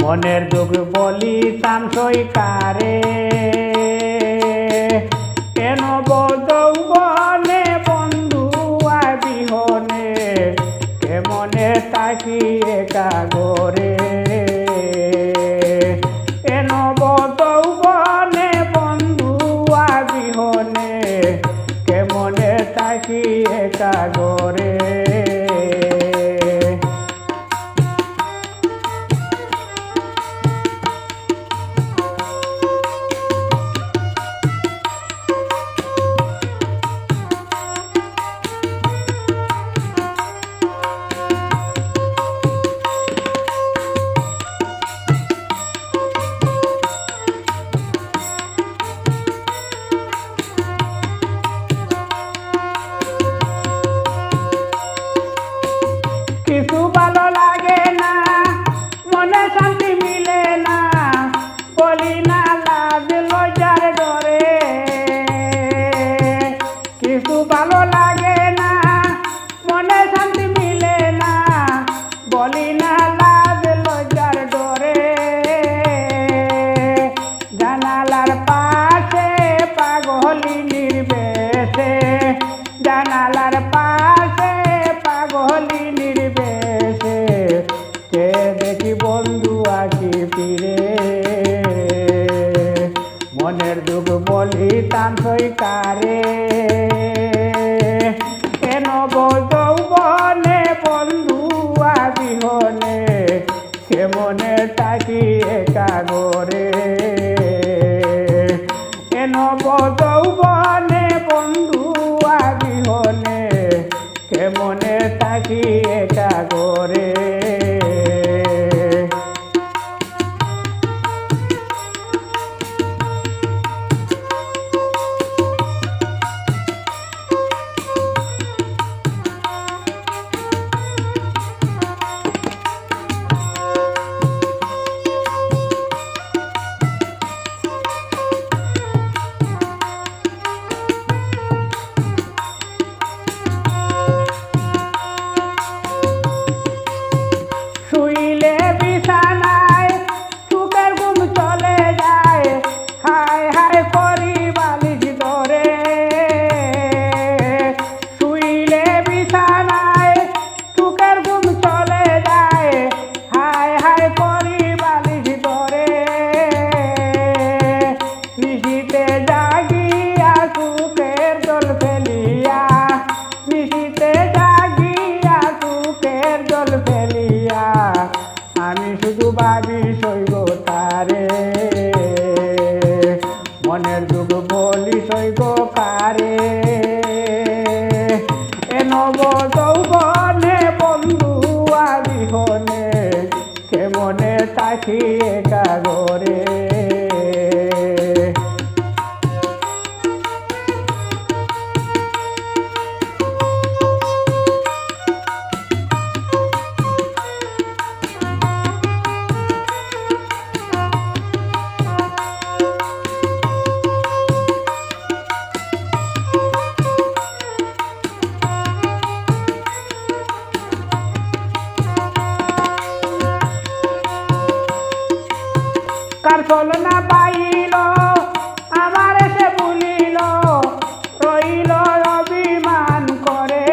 মনের দুঃখ বলিতাম সইকারে, কেন বদৌবনে বন্ধু আর বিহনে, কেমনে তাকি একা গরে। কেন বদৌবনে বন্ধু আর বিহনে, কেমনে তাকি একা গরে। কিছু ভালো লাগে না, মনে শান্তি মিলে না, বলি না লাজ লজ্জার ডরে। কিছু ভালো লাগে না, মনে শান্তি মিলে না, বলি না লাজ লজ্জার ডরে। জানালার পাশে পাগলি নির্বেশে, জানালার পাশে পাগলি নির্বেশে, কে দেখি বন্ধু আঁকি ফিরে। মনের দুঃখ বলিতাম সইকারে, কেন যৌবনে বন্ধু বিহনে, কেমনে তাকি একা গরে। কেন যৌবনে বন্ধু বিহনে, কেমনে তাকি একা গরে। শুইলে বিছানায় সুখের ঘুম চলে যায়, হায় হায় করি বালিশ ধরে। শুইলে বিছানায় সুখের ঘুম চলে যায়, হায় হায় করি বালিশ ধরে। নিশিতে জাগিয়া সুখের জল ফেলিয়া, নিশিতে জাগিয়া সুখের জল ফেলিয়া, আমি শুধু ভাবি সইব তারে। মনের দুঃখ বলি সইব কারে। এ নব যৌবনে বন্ধু বিহনে, কেমনে তাকি একা গরে। কার চলনা পাইল আমার সে ভুলিল, রইল অভিমান করে।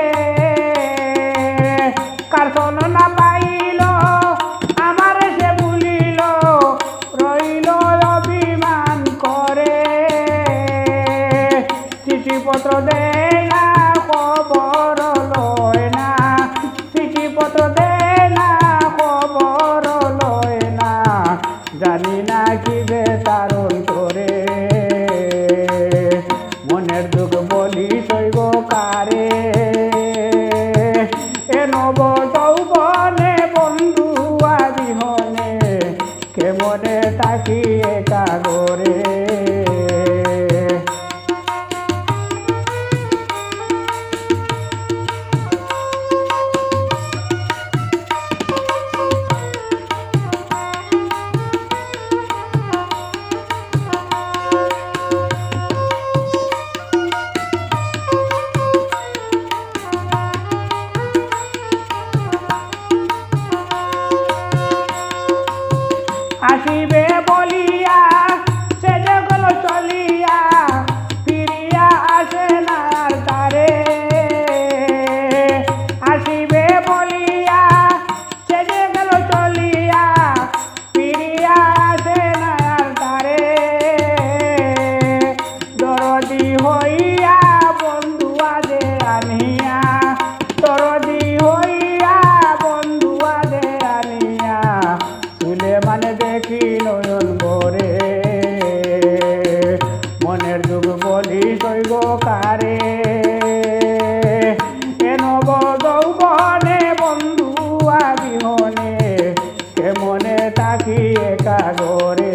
কার চলনা পাইল আমার সে ভুলিল, রইল অভিমান করে। চিঠিপত্র দেয় না, খবর লয় না, চিঠিপত্র দেয় না, খবর লয় না, জানি না কি বেতারণ করে। মনের দুঃখ বলি সইব কারে। এ নব যৌবনে বন্ধু বিহনে, কেমনে তাকি একা গরে। আসিবে বলিয়া সে যে গেল চলিয়া ফিরিয়া আসে না আর তারে আসিবে বলিয়া সে যে গেল চলিয়া ফিরিয়া আসে না আর তারে দরদি হইয়া বন্ধু আদে আনিয়া দরদি হইয়া বন্ধু আদে আনিয়া সুলেমান দেখি নয়ন ভরে মনের দুঃখ বলি সইব কারে নব যৌবনে বন্ধু বিহনে কেমনে থাকি একা ঘরে